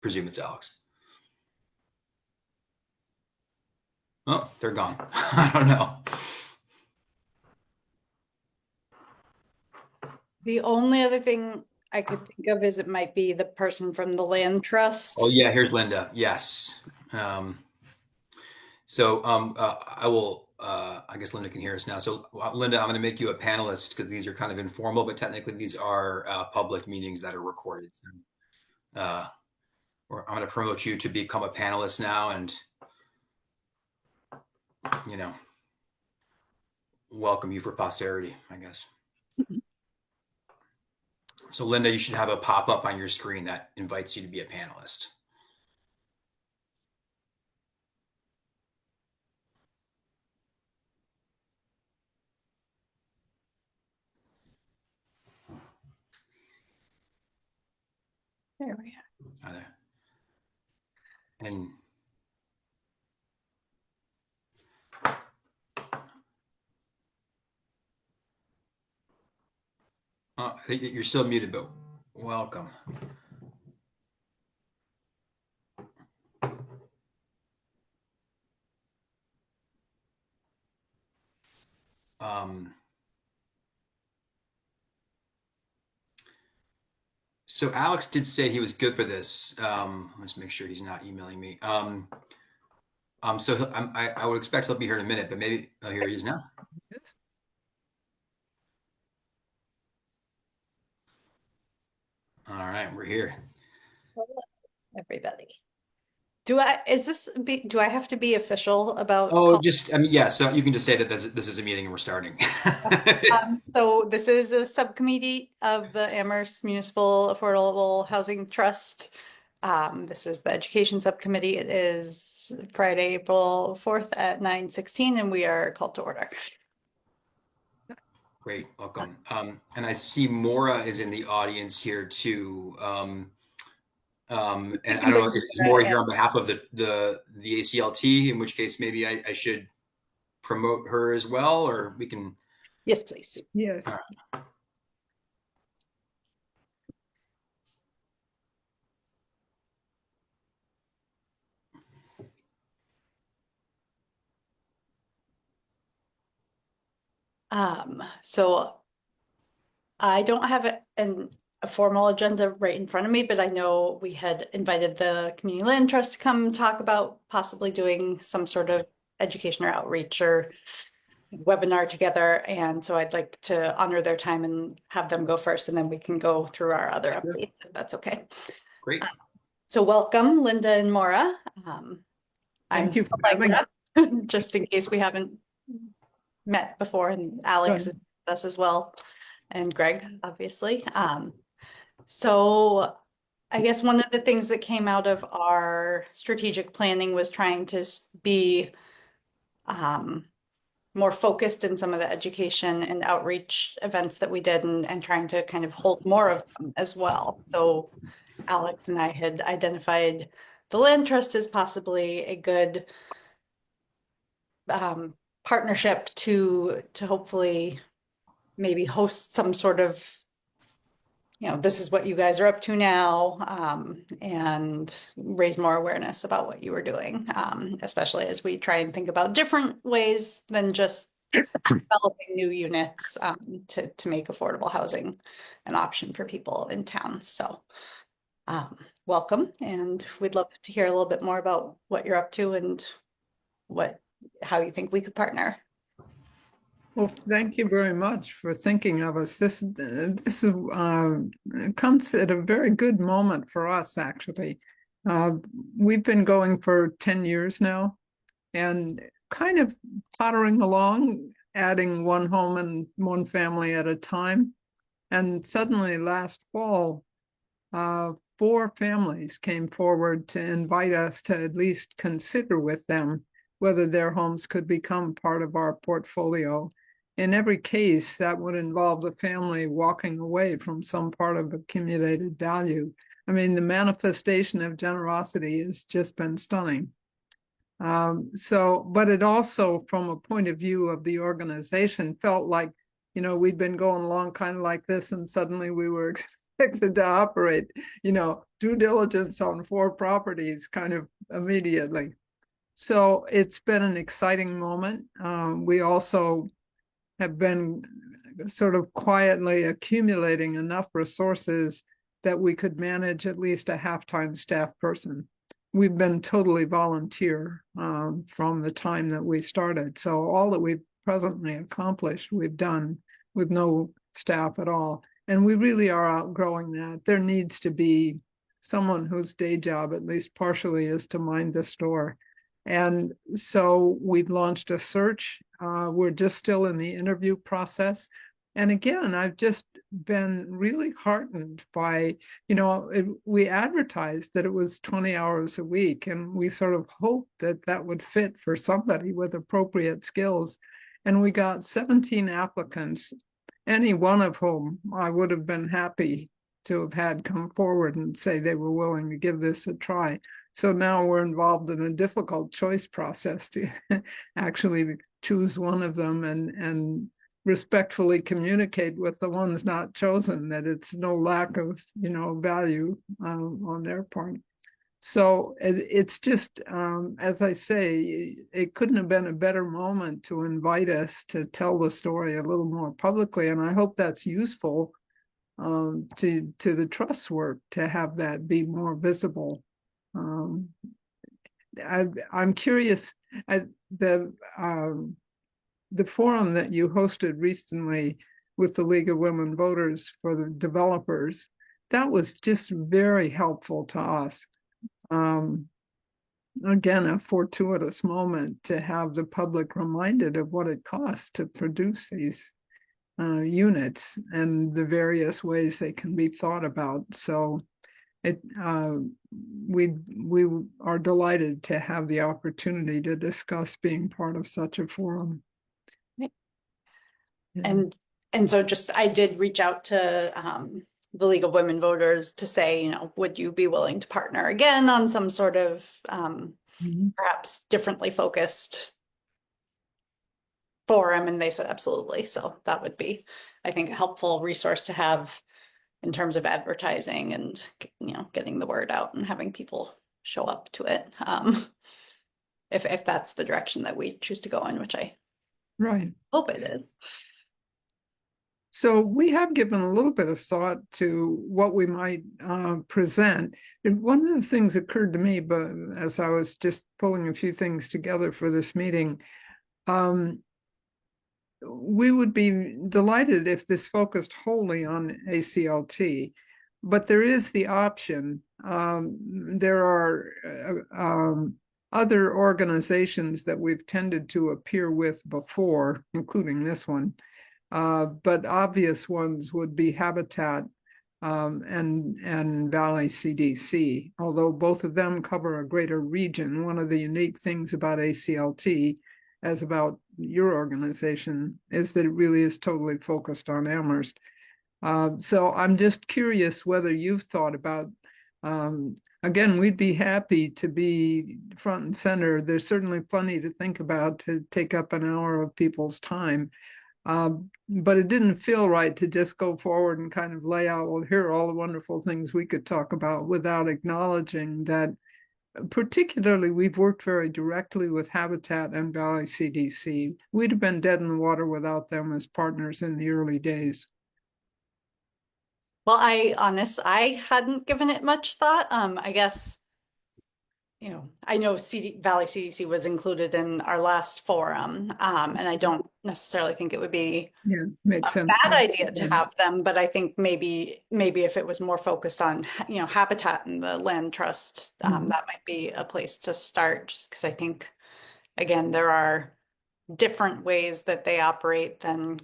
presume it's Alex. Oh, they're gone. I don't know. The only other thing I could think of is it might be the person from the land Oh trust. yeah, here's Linda. Yes. I will. I guess Linda can hear us now. So Linda, I'm going to make you a panelist because these are kind of informal, but technically these are public meetings that are recorded. So, uh, I'm going to promote you to become a panelist now, and you know, welcome you for posterity, I guess. So Linda, you should have a pop up on your screen that invites you to be a panelist. There we And I think you're still muted, but welcome. So Alex did say he was good for this. Let's make sure he's not emailing me. I would expect he'll be here in a minute, but maybe here he is now. Yes. All right, we're here. everybody. Do I have to be official about Oh, just yeah. So you can just say that this is a meeting and we're starting. so this is a subcommittee of the Amherst Municipal Affordable Housing Trust. This is the education subcommittee. It is Friday, April 4th at 9:16, and we are called to order. Great, welcome. And I see Maura is in the audience here too. And I don't know, is Maura here on behalf of the ACLT? In which case, maybe I should promote her as well, or we can. Yes, please. Yes. So I don't have a formal agenda right in front of me, but I know we had invited the Community Land Trust to come talk about possibly doing some sort of education or outreach or webinar together. And so I'd like to honor their time and have them go first, and then we can go through our other updates, if that's okay. Great. So welcome, Linda and Maura. Thank you for having us. Just in case we haven't met before, and Alex is with us as well, and Greg, obviously. So I guess one of the things that came out of our strategic planning was trying to be more focused in some of the education and outreach events that we did, and trying to kind of hold more of them as well. So Alex and I had identified the Land Trust as possibly a good partnership to hopefully maybe host some sort of, this is what you guys are up to now, and raise more awareness about what you were doing, especially as we try and think about different ways than just developing new units, to make affordable housing an option for people in town. So welcome, and we'd love to hear a little bit more about what you're up to and how you think we could partner. Well, thank you very much for thinking of us. This comes at a very good moment for us, actually. We've been going for 10 years now and kind of pottering along, adding one home and one family at a time. And suddenly last fall, 4 families came forward to invite us to at least consider with them whether their homes could become part of our portfolio. In every case, that would involve the family walking away from some part of accumulated value. I mean, the manifestation of generosity has just been stunning. But it also, from a point of view of the organization, felt like, we'd been going along kind of like this, and suddenly we were expected to operate, due diligence on 4 properties kind of immediately. So it's been an exciting moment. We also have been sort of quietly accumulating enough resources that we could manage at least a half-time staff person. We've been totally volunteer from the time that we started. So all that we've presently accomplished, we've done with no staff at all. And we really are outgrowing that. There needs to be someone whose day job, at least partially, is to mind the store. And so we've launched a search. We're just still in the interview process. And again, I've just been really heartened by, we advertised that it was 20 hours a week, and we sort of hoped that that would fit for somebody with appropriate skills. And we got 17 applicants, any one of whom I would have been happy to have had come forward and say they were willing to give this a try. So now we're involved in a difficult choice process to actually choose one of them and respectfully communicate with the ones not chosen that it's no lack of, value on their part. So it's just, as I say, it couldn't have been a better moment to invite us to tell the story a little more publicly. And I hope that's useful to the trust work to have that be more visible. I'm curious, the forum that you hosted recently with the League of Women Voters for the developers, that was just very helpful to us. Again, a fortuitous moment to have the public reminded of what it costs to produce these units and the various ways they can be thought about. So we are delighted to have the opportunity to discuss being part of such a forum. Right. Yeah. And so I did reach out to the League of Women Voters to say, would you be willing to partner again on some sort of perhaps differently focused forum? And they said absolutely. So that would be, I think, a helpful resource to have in terms of advertising and, getting the word out and having people show up to it. If that's the direction that we choose to go in, which I hope it is. So we have given a little bit of thought to what we might present. And one of the things occurred to me, but as I was just pulling a few things together for this meeting, we would be delighted if this focused wholly on ACLT, but there is the option. There are other organizations that we've tended to appear with before, including this one. But obvious ones would be Habitat and Valley CDC, although both of them cover a greater region. One of the unique things about ACLT, as about your organization, is that it really is totally focused on Amherst. So I'm just curious whether you've thought about, again, we'd be happy to be front and center. There's certainly plenty to think about to take up an hour of people's time. But it didn't feel right to just go forward and kind of lay out, well, here are all the wonderful things we could talk about without acknowledging that, particularly, we've worked very directly with Habitat and Valley CDC. We'd have been dead in the water without them as partners in the early days. Well, I hadn't given it much thought. I guess, I know Valley CDC was included in our last forum, and I don't necessarily think it would be makes sense. Bad idea to have them, but I think maybe if it was more focused on, Habitat and the land trust, that might be a place to start, just because I think, again, there are different ways that they operate than,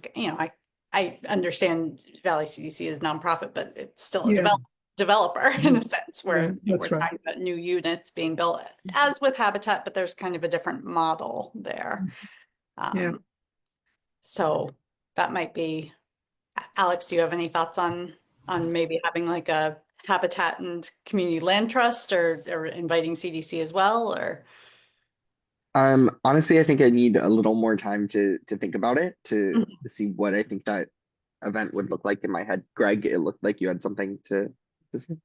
I understand Valley CDC is nonprofit, but it's still a developer in a sense where we're talking about new units being built, as with Habitat, but there's kind of a different model there. So that might be, Alex, do you have any thoughts on maybe having like a Habitat and Community Land Trust, or inviting CDC as well, or? Honestly, I think I need a little more time to think about it, to see what I think that event would look like in my head. Greg, it looked like you had something to say.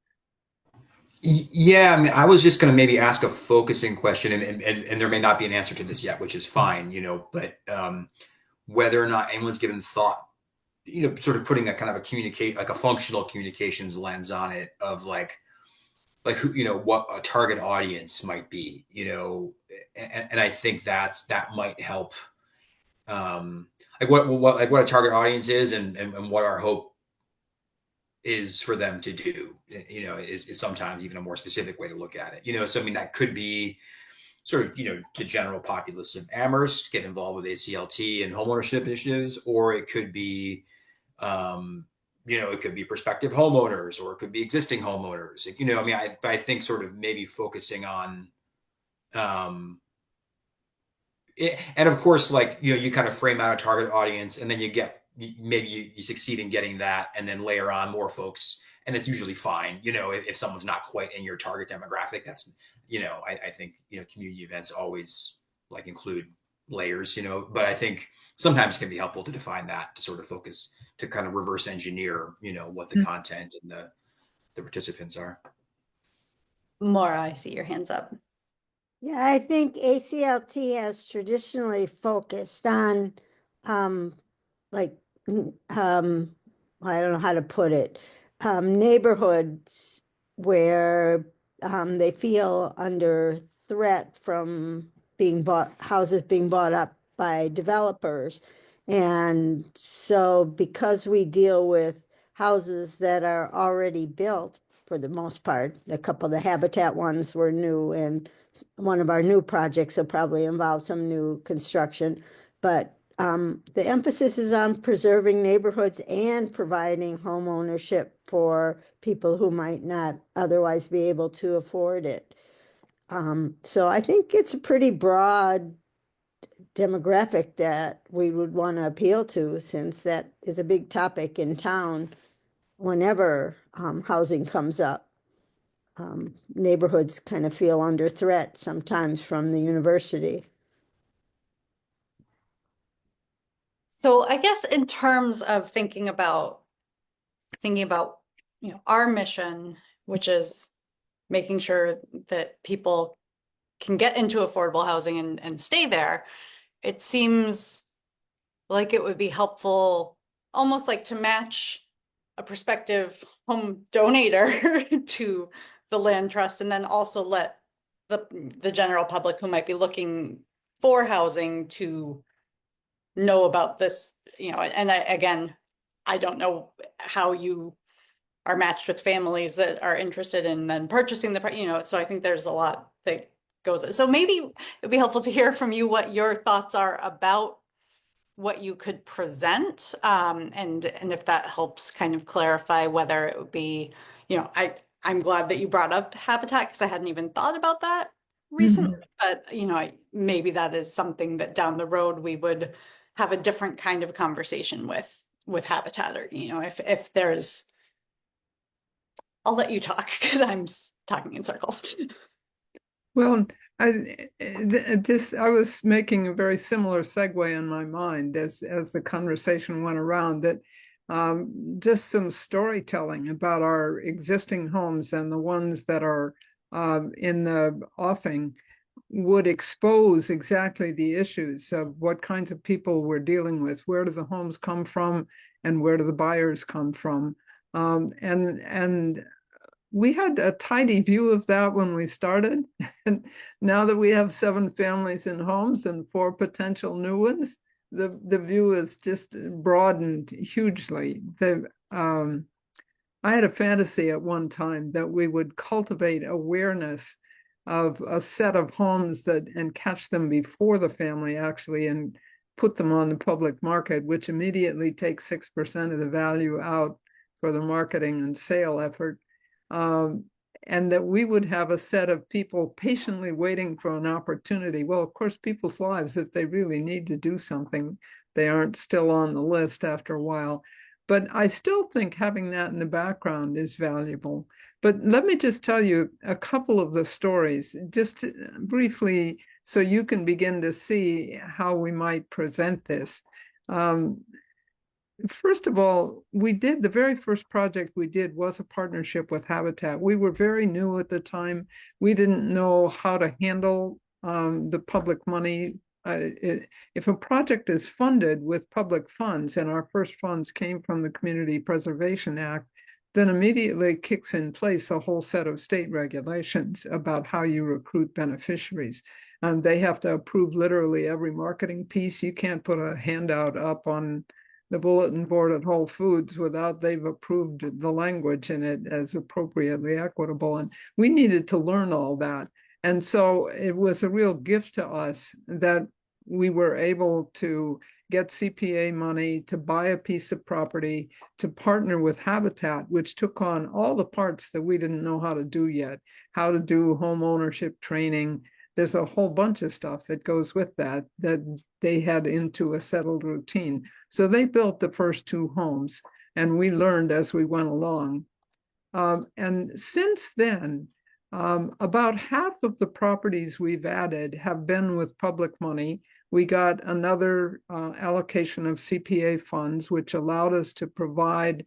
Yeah, I mean, I was just going to maybe ask a focusing question, and there may not be an answer to this yet, which is fine, but whether or not anyone's given thought, sort of putting a kind of like a functional communications lens on it of like who, what a target audience might be, and I think that might help, like what a target audience is, and what our hope is for them to do, is sometimes even a more specific way to look at it. So I mean, that could be sort of, the general populace of Amherst get involved with ACLT and homeownership initiatives, or it could be, it could be prospective homeowners, or it could be existing homeowners. I mean, I think sort of maybe focusing on, and of course, like, you kind of frame out a target audience, and then maybe you succeed in getting that, and then layer on more folks, and it's usually fine. If someone's not quite in your target demographic, that's, I think, community events always like include layers, but I think sometimes it can be helpful to define that, to sort of focus, to kind of reverse engineer, what the content and the participants are. Maura, I see your hands up. Yeah, I think ACLT has traditionally focused on, like, I don't know how to put it, neighborhoods where they feel under threat from houses being bought up by developers. And so because we deal with houses that are already built, for the most part, a couple of the Habitat ones were new, and one of our new projects will probably involve some new construction. But the emphasis is on preserving neighborhoods and providing home ownership for people who might not otherwise be able to afford it. So I think it's a pretty broad demographic that we would want to appeal to, since that is a big topic in town whenever housing comes up. Neighborhoods kind of feel under threat sometimes from the university. So I guess in terms of thinking about, our mission, which is making sure that people can get into affordable housing and stay there, it seems like it would be helpful, almost like to match a prospective home donator to the land trust, and then also let the general public who might be looking for housing to know about this, and again, I don't know how you are matched with families that are interested in then purchasing so I think there's a lot that goes. So maybe it'd be helpful to hear from you what your thoughts are about what you could present, and if that helps kind of clarify whether it would be, I'm glad that you brought up Habitat, because I hadn't even thought about that recently, but maybe that is something that down the road we would have a different kind of conversation with Habitat, or if there's, I'll let you talk because I'm talking in circles. Well, I was making a very similar segue in my mind as the conversation went around, that just some storytelling about our existing homes and the ones that are in the offing would expose exactly the issues of what kinds of people we're dealing with. Where do the homes come from, and where do the buyers come from? And we had a tidy view of that when we started. And now that we have 7 families in homes and 4 potential new ones, the view is just broadened hugely. I had a fantasy at one time that we would cultivate awareness of a set of homes and catch them before the family actually, and put them on the public market, which immediately takes 6% of the value out for the marketing and sale effort. And that we would have a set of people patiently waiting for an opportunity. Well, of course, people's lives, if they really need to do something, they aren't still on the list after a while. But I still think having that in the background is valuable. But let me just tell you a couple of the stories, just briefly, so you can begin to see how we might present this. First of all, the very first project we did was a partnership with Habitat. We were very new at the time. We didn't know how to handle the public money. If a project is funded with public funds, and our first funds came from the Community Preservation Act, then immediately kicks in place a whole set of state regulations about how you recruit beneficiaries. And they have to approve literally every marketing piece. You can't put a handout up on the bulletin board at Whole Foods without they've approved the language in it as appropriately equitable. And we needed to learn all that. And so it was a real gift to us that we were able to get CPA money to buy a piece of property, to partner with Habitat, which took on all the parts that we didn't know how to do yet, how to do home ownership training. There's a whole bunch of stuff that goes with that they had into a settled routine. So they built the first 2 homes, and we learned as we went along. And since then, about half of the properties we've added have been with public money. We got another allocation of CPA funds, which allowed us to provide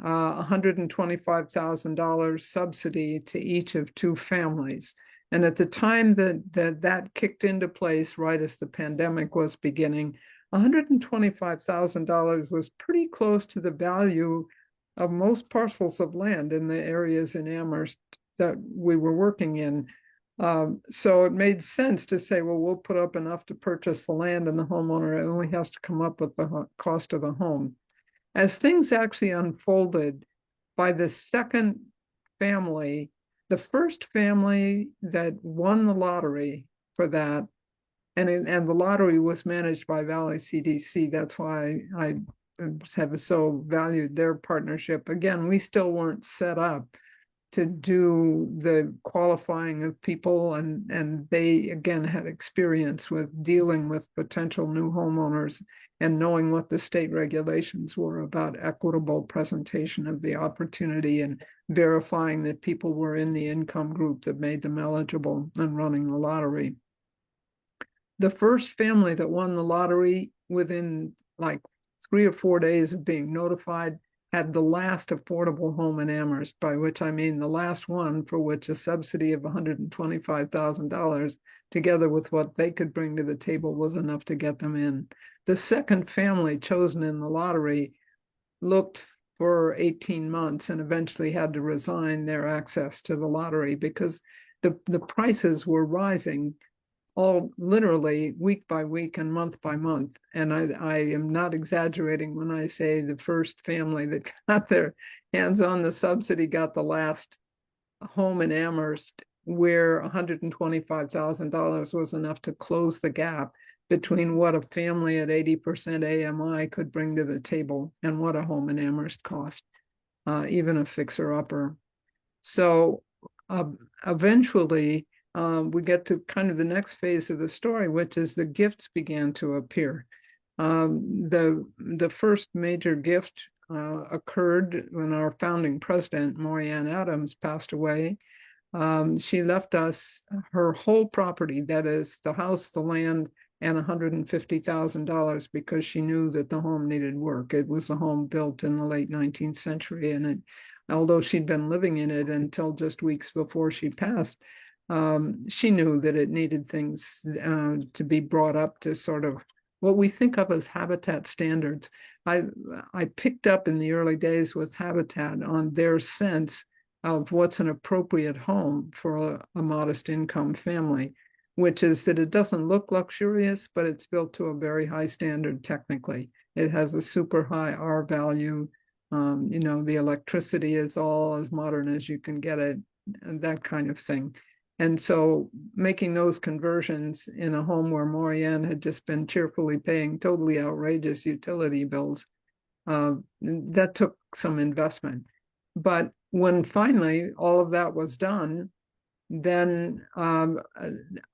$125,000 subsidy to each of 2 families. And at the time that kicked into place, right as the pandemic was beginning, $125,000 was pretty close to the value of most parcels of land in the areas in Amherst that we were working in. So it made sense to say, well, we'll put up enough to purchase the land, and the homeowner only has to come up with the cost of the home. As things actually unfolded, by the second family, the first family that won the lottery for that, and the lottery was managed by Valley CDC. That's why I have so valued their partnership. Again, we still weren't set up to do the qualifying of people, and they again had experience with dealing with potential new homeowners and knowing what the state regulations were about equitable presentation of the opportunity and verifying that people were in the income group that made them eligible and running the lottery. The first family that won the lottery, within like 3 or 4 days of being notified, had the last affordable home in Amherst, by which I mean the last one for which a subsidy of $125,000, together with what they could bring to the table, was enough to get them in. The second family chosen in the lottery looked for 18 months and eventually had to resign their access to the lottery because the prices were rising all literally week by week and month by month. And I am not exaggerating when I say the first family that got their hands on the subsidy got the last home in Amherst, where $125,000 was enough to close the gap between what a family at 80% AMI could bring to the table and what a home in Amherst cost, even a fixer-upper. So eventually, we get to kind of the next phase of the story, which is the gifts began to appear. The first major gift occurred when our founding president, Maurianne Adams, passed away. She left us her whole property, that is the house, the land, and $150,000 because she knew that the home needed work. It was a home built in the late 19th century, and although she'd been living in it until just weeks before she passed, she knew that it needed things to be brought up to sort of what we think of as Habitat standards. I picked up in the early days with Habitat on their sense of what's an appropriate home for a modest income family, which is that it doesn't look luxurious, but it's built to a very high standard technically. It has a super high R value. The electricity is all as modern as you can get it, and that kind of thing. And so making those conversions in a home where Maurianne had just been cheerfully paying totally outrageous utility bills, that took some investment. But when finally all of that was done, then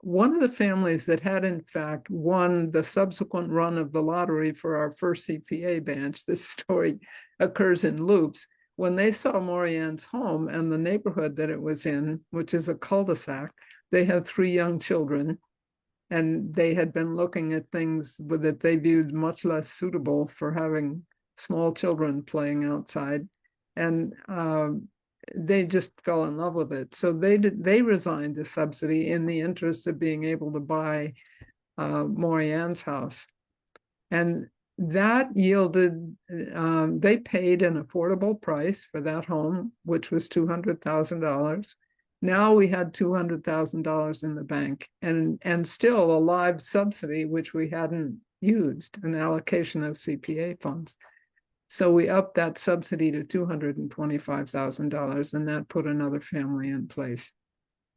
one of the families that had in fact won the subsequent run of the lottery for our first CPA batch, this story occurs in loops, when they saw Maurianne's home and the neighborhood that it was in, which is a cul-de-sac, they had 3 young children, and they had been looking at things that they viewed much less suitable for having small children playing outside, and they just fell in love with it. So they resigned the subsidy in the interest of being able to buy Morianne's house. And that yielded, they paid an affordable price for that home, which was $200,000. Now we had $200,000 in the bank, and still a live subsidy, which we hadn't used, an allocation of CPA funds. So we upped that subsidy to $225,000, and that put another family in place.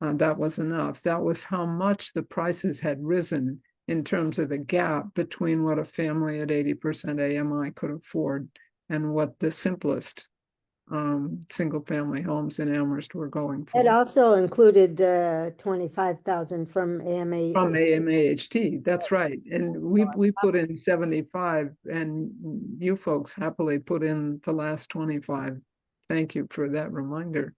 That was enough. That was how much the prices had risen in terms of the gap between what a family at 80% AMI could afford and what the simplest single family homes in Amherst were going for. It also included the 25,000 from AMA. From AMAHT, that's right. And we put in 75, and you folks happily put in the last 25. Thank you for that reminder.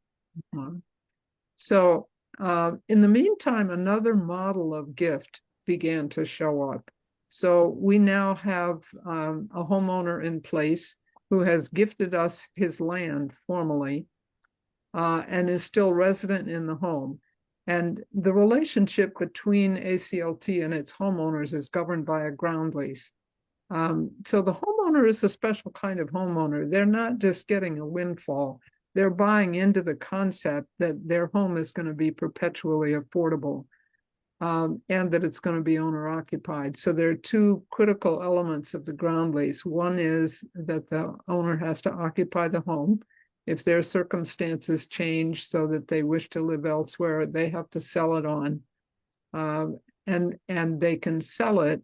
So in the meantime, another model of gift began to show up. So we now have a homeowner in place who has gifted us his land formally and is still resident in the home. And the relationship between ACLT and its homeowners is governed by a ground lease. So the homeowner is a special kind of homeowner. They're not just getting a windfall. They're buying into the concept that their home is going to be perpetually affordable, and that it's going to be owner occupied. So there are two critical elements of the ground lease. One is that the owner has to occupy the home. If their circumstances change so that they wish to live elsewhere, they have to sell it on. And they can sell it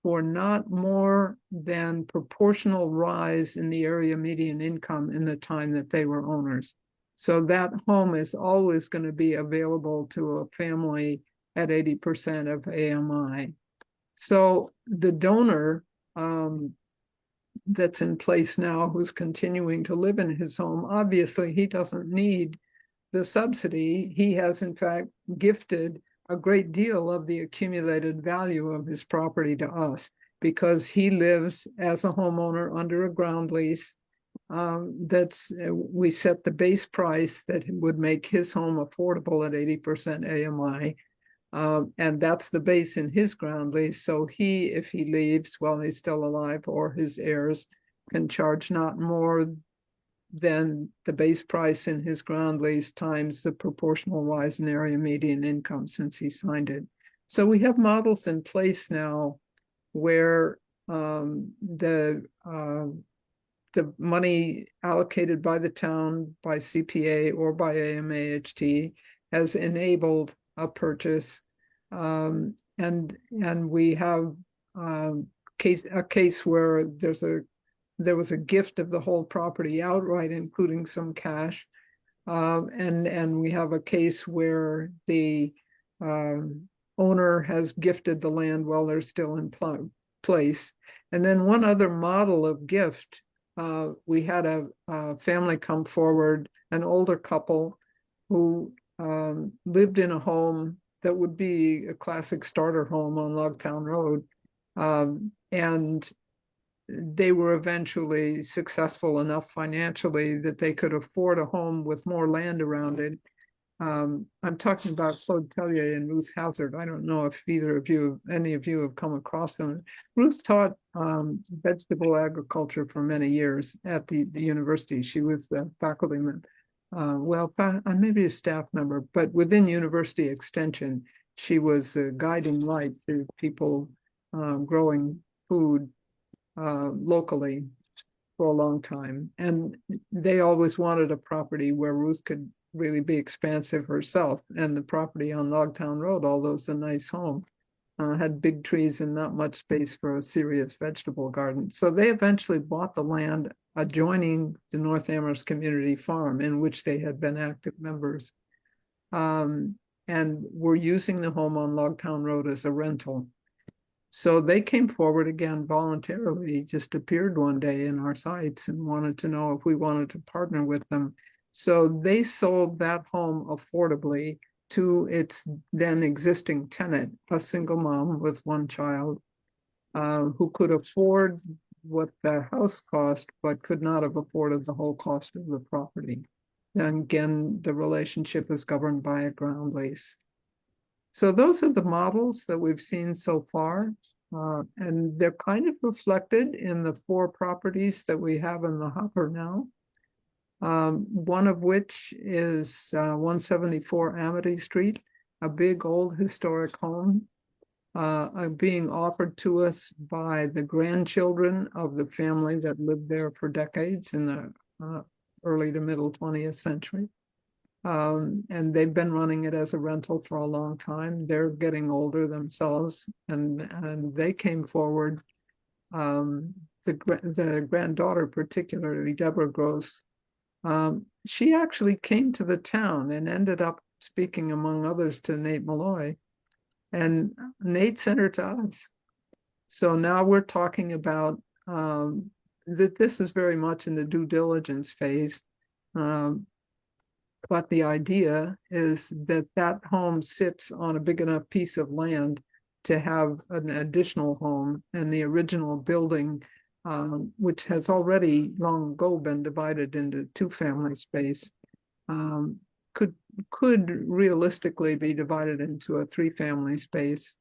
for not more than proportional rise in the area median income in the time that they were owners. So that home is always going to be available to a family at 80% of AMI. So the donor that's in place now, who's continuing to live in his home, obviously he doesn't need the subsidy. He has in fact gifted a great deal of the accumulated value of his property to us because he lives as a homeowner under a ground lease. We set the base price that would make his home affordable at 80% AMI. And that's the base in his ground lease. So he, if he leaves while he's still alive, or his heirs, can charge not more than the base price in his ground lease times the proportional rise in area median income since he signed it. So we have models in place now where the money allocated by the town, by CPA or by AMAHT has enabled a purchase. And we have a case where there was a gift of the whole property outright, including some cash. And we have a case where the owner has gifted the land while they're still in place. And then one other model of gift, we had a family come forward, an older couple who lived in a home that would be a classic starter home on Logtown Road. And they were eventually successful enough financially that they could afford a home with more land around it. I'm talking about Claude Tellier and Ruth Hazard. I don't know if any of you have come across them. Ruth taught vegetable agriculture for many years at the university. She was the faculty member, maybe a staff member, but within university extension, she was a guiding light to people growing food locally for a long time. And they always wanted a property where Ruth could really be expansive herself. And the property on Logtown Road, although it's a nice home, had big trees and not much space for a serious vegetable garden. So they eventually bought the land adjoining the North Amherst Community Farm, in which they had been active members, and were using the home on Logtown Road as a rental. So they came forward again voluntarily, just appeared one day in our sites and wanted to know if we wanted to partner with them. So they sold that home affordably to its then existing tenant, a single mom with one child, who could afford what the house cost, but could not have afforded the whole cost of the property. And again, the relationship is governed by a ground lease. So those are the models that we've seen so far. And they're kind of reflected in the 4 properties that we have in the hopper now. One of which is 174 Amity Street, a big old historic home being offered to us by the grandchildren of the family that lived there for decades in the early to middle 20th century. And they've been running it as a rental for a long time. They're getting older themselves, and they came forward. The granddaughter, particularly Deborah Gross, she actually came to the town and ended up speaking, among others, to Nate Malloy, and Nate sent her to us. So now we're talking about that this is very much in the due diligence phase. But the idea is that that home sits on a big enough piece of land to have an additional home, and the original building, which has already long ago been divided into 2-family space, could realistically be divided into a 3-family space,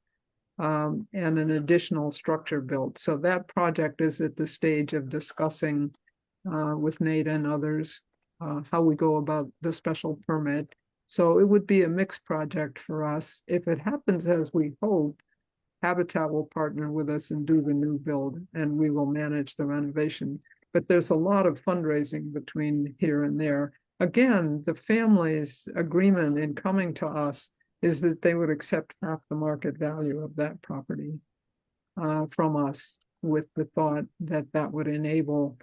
and an additional structure built. So that project is at the stage of discussing with Nate and others how we go about the special permit. So it would be a mixed project for us. If it happens as we hope, Habitat will partner with us and do the new build, and we will manage the renovation. But there's a lot of fundraising between here and there. Again, the family's agreement in coming to us is that they would accept half the market value of that property from us, with the thought that that would enable.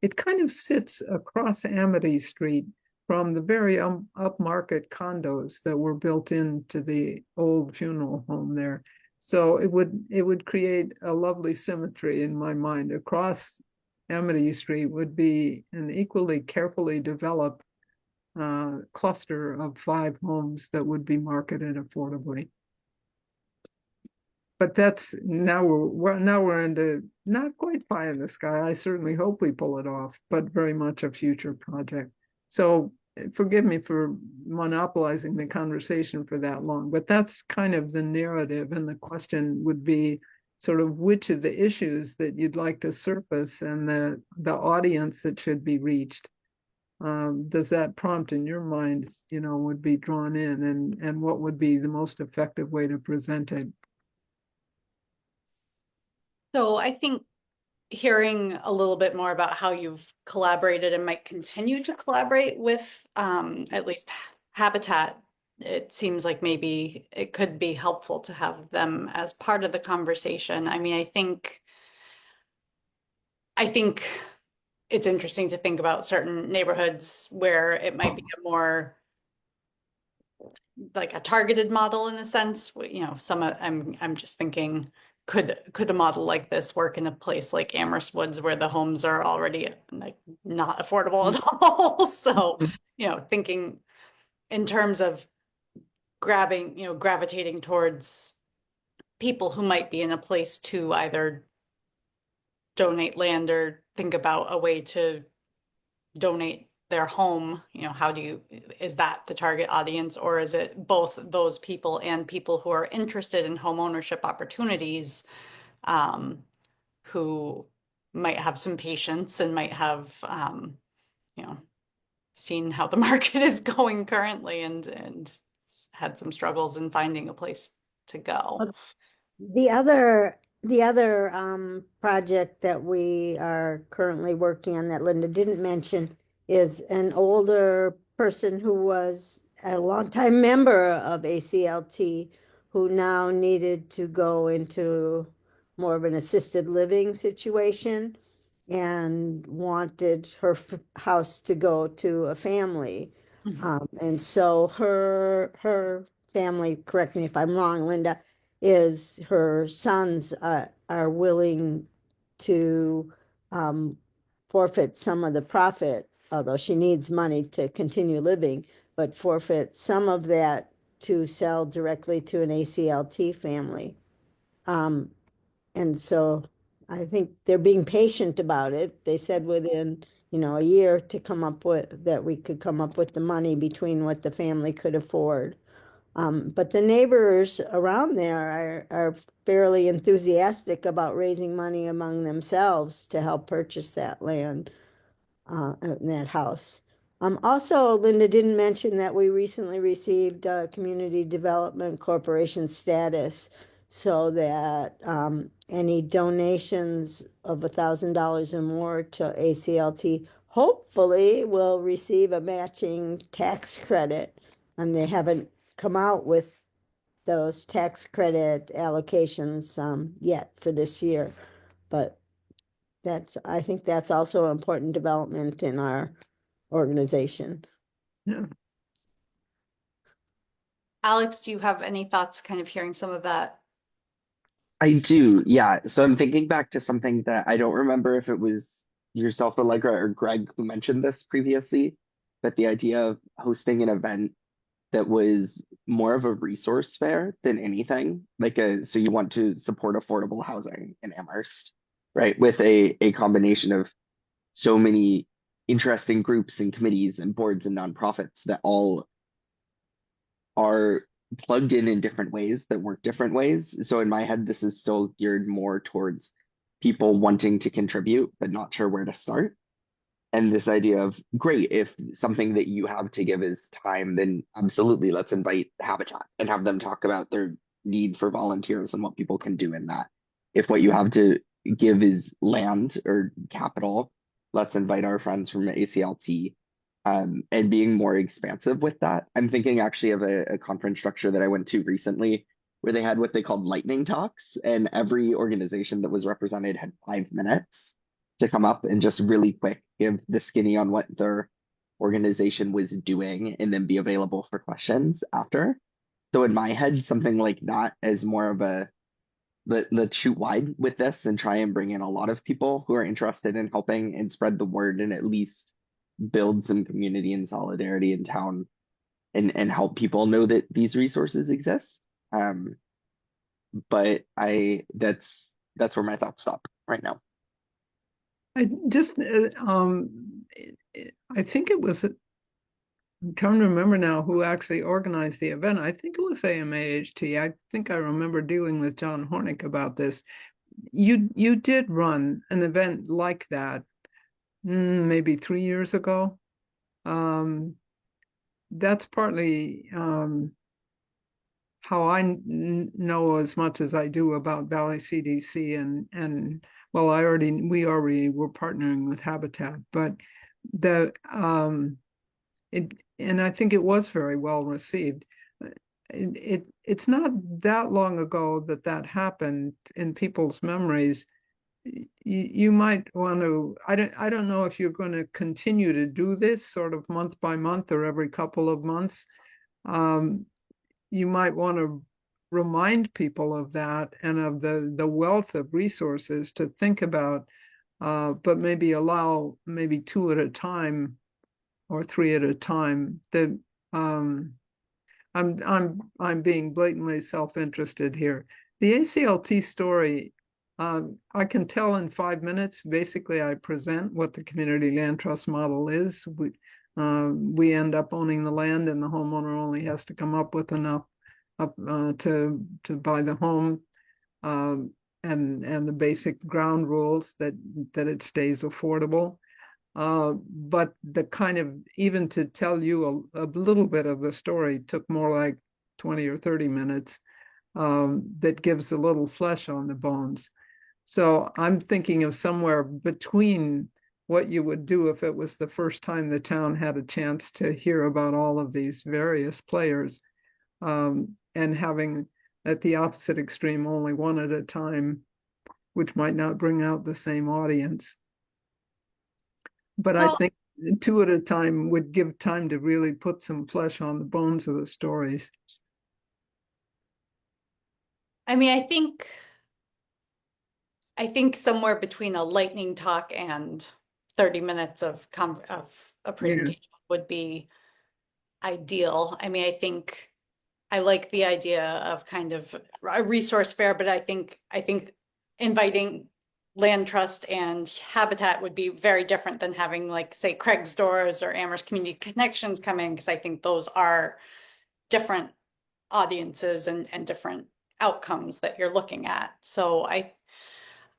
It kind of sits across Amity Street from the very upmarket condos that were built into the old funeral home there. So it would create a lovely symmetry in my mind. Across Amity Street would be an equally carefully developed cluster of 5 homes that would be marketed affordably. But that's now we're into not quite pie in the sky. I certainly hope we pull it off, but very much a future project. So forgive me for monopolizing the conversation for that long, but that's kind of the narrative. And the question would be sort of which of the issues that you'd like to surface and the audience that should be reached. Does that prompt in your mind, would be drawn in, and what would be the most effective way to present it? So I think hearing a little bit more about how you've collaborated and might continue to collaborate with at least Habitat, it seems like maybe it could be helpful to have them as part of the conversation. I mean, I think it's interesting to think about certain neighborhoods where it might be a more like a targeted model in a sense. I'm just thinking, could a model like this work in a place like Amherst Woods where the homes are already like not affordable at all? So, thinking in terms of gravitating towards people who might be in a place to either donate land or think about a way to donate their home, is that the target audience, or is it both those people and people who are interested in home ownership opportunities, who might have some patience and might have, seen how the market is going currently and had some struggles in finding a place to go. The other project that we are currently working on that Linda didn't mention is an older person who was a longtime member of ACLT who now needed to go into more of an assisted living situation and wanted her house to go to a family. And so her family, correct me if I'm wrong, Linda, is her sons are willing to forfeit some of the profit, although she needs money to continue living, but forfeit some of that to sell directly to an ACLT family. And so I think they're being patient about it. They said within, a year to come up with, that we could come up with the money between what the family could afford. But the neighbors around there are fairly enthusiastic about raising money among themselves to help purchase that land, in that house. Also, Linda didn't mention that we recently received Community Development Corporation status, so that any donations of $1,000 or more to ACLT hopefully will receive a matching tax credit. And they haven't come out with those tax credit allocations yet for this year, but I think that's also an important development in our organization. Yeah. Alex, do you have any thoughts kind of hearing some of that? I do, yeah. So I'm thinking back to something that I don't remember if it was yourself, Allegra, or Greg who mentioned this previously, but the idea of hosting an event that was more of a resource fair than anything. So you want to support affordable housing in Amherst, right? With a combination of so many interesting groups and committees and boards and nonprofits that all are plugged in different ways that work different ways. So in my head, this is still geared more towards people wanting to contribute, but not sure where to start. And this idea of great, if something that you have to give is time, then absolutely let's invite Habitat and have them talk about their need for volunteers and what people can do in that. If what you have to give is land or capital, let's invite our friends from ACLT, and being more expansive with that. I'm thinking actually of a conference structure that I went to recently where they had what they called lightning talks, and every organization that was represented had 5 minutes to come up and just really quick give the skinny on what their organization was doing and then be available for questions after. So in my head, something like that is more of a let's shoot wide with this and try and bring in a lot of people who are interested in helping and spread the word and at least build some community and solidarity in town and help people know that these resources exist. But that's where my thoughts stop right now. I just, I think it was, I'm trying to remember now who actually organized the event. I think it was AMAHT. I think I remember dealing with John Hornick about this. You did run an event like that, maybe 3 years ago. That's partly how I know as much as I do about Valley CDC and well, we already were partnering with Habitat, but and I think it was very well received. It's not that long ago that happened in people's memories. You might want to, I don't know if you're going to continue to do this sort of month by month or every couple of months. You might want to remind people of that and of the wealth of resources to think about, but maybe allow maybe 2 at a time or 3 at a time. I'm being blatantly self-interested here. The ACLT story, I can tell in 5 minutes. Basically, I present what the community land trust model is. We end up owning the land, and the homeowner only has to come up with enough to buy the home, and the basic ground rules that it stays affordable. But the kind of, even to tell you a little bit of the story took more like 20 or 30 minutes, that gives a little flesh on the bones. So I'm thinking of somewhere between what you would do if it was the first time the town had a chance to hear about all of these various players, and having at the opposite extreme only 1 at a time, which might not bring out the same audience. But I think 2 at a time would give time to really put some flesh on the bones of the stories. I mean, I think somewhere between a lightning talk and 30 minutes of a presentation would be ideal. I mean, I think I like the idea of kind of a resource fair, but I think inviting land trust and habitat would be very different than having, like, say, Craig's Doors or Amherst Community Connections come in, because I think those are different audiences and different outcomes that you're looking at. So I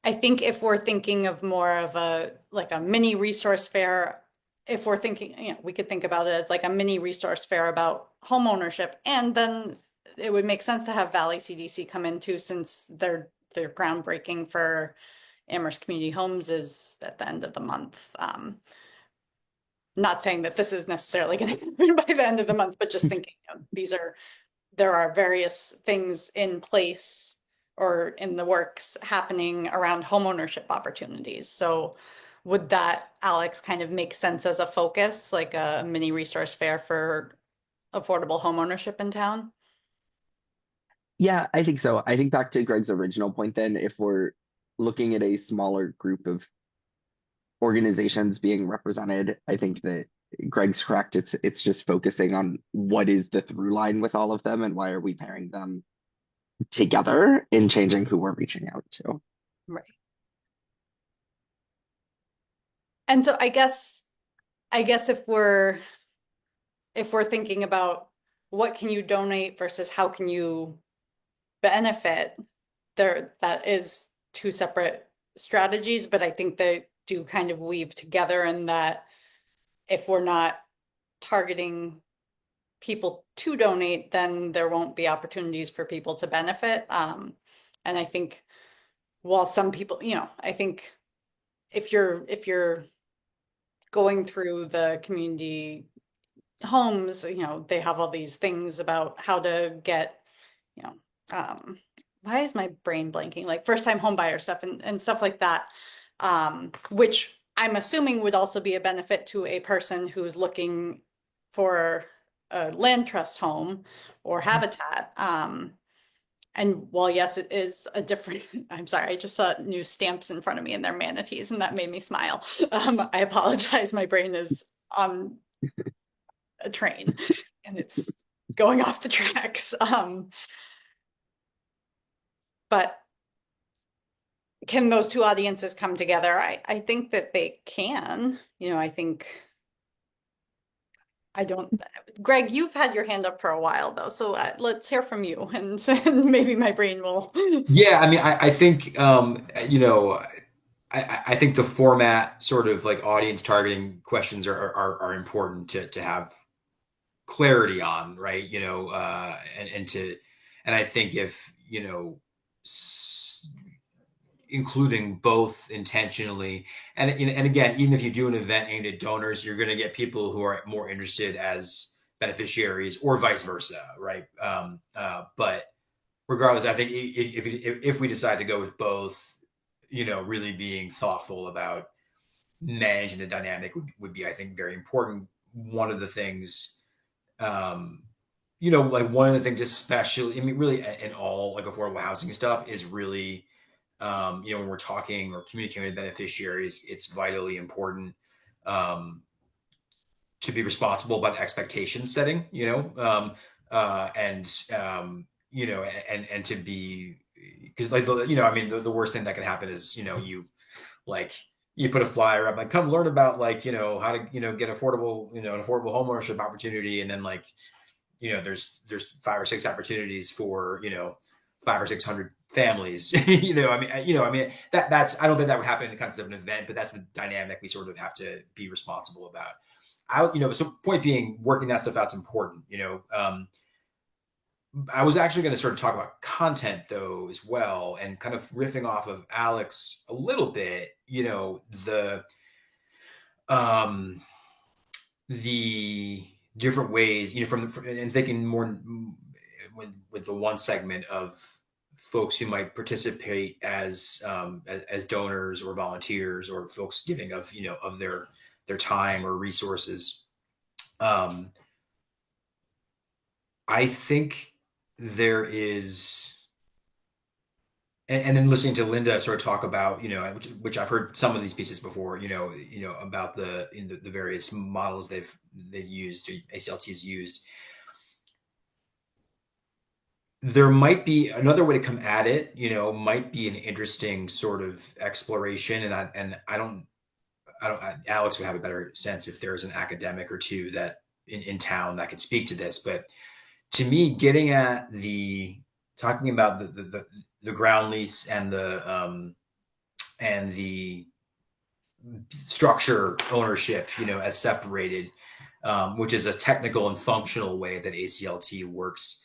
think if we're thinking of more of a like a mini resource fair, if we're thinking, we could think about it as like a mini resource fair about home ownership, and then it would make sense to have Valley CDC come in too, since their groundbreaking for Amherst Community Homes is at the end of the month. Not saying that this is necessarily going to happen by the end of the month, but just thinking, there are various things in place or in the works happening around homeownership opportunities. So would that, Alex, kind of make sense as a focus, like a mini resource fair for affordable homeownership in town? Yeah, I think so. I think back to Greg's original point then, if we're looking at a smaller group of organizations being represented, I think that Greg's correct. It's just focusing on what is the through line with all of them and why are we pairing them together in changing who we're reaching out to. Right. And so I guess if we're thinking about what can you donate versus how can you benefit, that is two separate strategies, but I think they do kind of weave together in that if we're not targeting people to donate, then there won't be opportunities for people to benefit. And I think while some people, I think if you're going through the community homes, they have all these things about how to get, why is my brain blanking? Like first time home buyer stuff and stuff like that, which I'm assuming would also be a benefit to a person who's looking for a land trust home or habitat. And while yes, it is a different, I'm sorry, I just saw new stamps in front of me and they're manatees and that made me smile. I apologize, my brain is on a train and it's going off the tracks. But can those two audiences come together? I think that they can. I don't, Greg, you've had your hand up for a while though, so let's hear from you and maybe my brain will. Yeah, I mean, I think I think the format, sort of like audience targeting questions, are important to have clarity on, right? And I think if including both intentionally, and again, even if you do an event aimed at donors, you're going to get people who are more interested as beneficiaries or vice versa, right? But regardless, I think if we decide to go with both, really being thoughtful about managing the dynamic would be, I think, very important. One of the things, like one of the things, especially, I mean, really in all like affordable housing stuff is really, when we're talking or communicating with beneficiaries, it's vitally important to be responsible about expectation setting, and and to be, because like I mean the worst thing that can happen is you put a flyer up like come learn about how to get affordable an affordable homeownership opportunity, and then there's 5 or 6 opportunities for 500 or 600 families. I mean that's I don't think that would happen in the context of an event, but that's the dynamic we sort of have to be responsible about. So point being, working that stuff out's important. I was actually going to sort of talk about content though as well, and kind of riffing off of Alex a little bit. The different ways, and thinking more with the one segment of folks who might participate as donors or volunteers, or folks giving of their time or resources. I think there is, and then listening to Linda sort of talk about, which I've heard some of these pieces before, about the various models they've used, or ACLT has used. there might be another way to come at it, might be an interesting sort of exploration. And Alex would have a better sense if there's an academic or two that in town that could speak to this. But to me, getting at talking about the ground lease and the structure ownership, as separated, which is a technical and functional way that ACLT works.